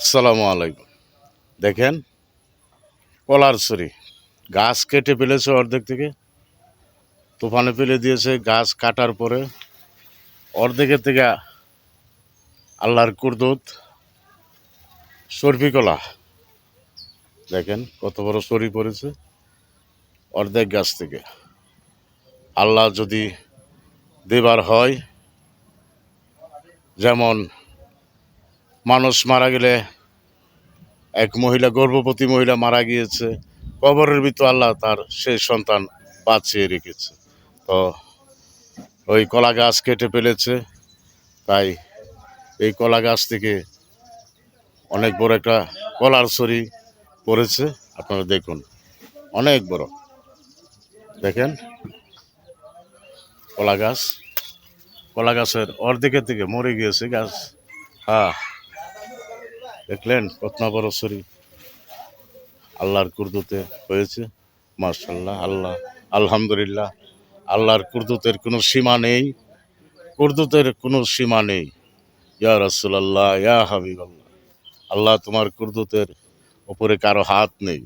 আসসালামু আলাইকুম। দেখেন, কলার ছড়ি গাছ কেটে ফেলেছে, অর্ধেক থেকে তুফানে ফেলে দিয়েছে। গাছ কাটার পরে অর্ধেকের থেকে আল্লাহর কুদরত, সরফি কলা দেখেন কত বড় সরি পড়েছে অর্ধেক গাছ থেকে। আল্লাহ যদি দেবার হয়, যেমন মানুষ মারা গেলে, এক মহিলা, গর্ভবতী মহিলা মারা গিয়েছে, কবরের ভিতর আল্লাহ তার সেই সন্তান বাঁচিয়ে রেখেছে। তো ওই কলা গাছ কেটে ফেলেছে, তাই এই কলা গাছ থেকে অনেক বড় একটা কলার ছড়ি পড়েছে। আপনারা দেখুন, অনেক বড়। দেখেন কলা গাছের অর্ধেকের থেকে মরে গিয়েছে গাছ। হ্যাঁ, দেখলেন কত না বড় ছড়ি আল্লাহর কুদরতে হয়েছে। মাশাআল্লাহ, আলহামদুলিল্লাহ। আল্লাহর কুদরতের কোনো সীমা নেই, কুদরতের কোনো সীমা নেই। ইয়া রাসূলুল্লাহ, ইয়া হাবিবাল্লাহ, আল্লাহ তোমার কুদরতের উপরে কারো হাত নেই।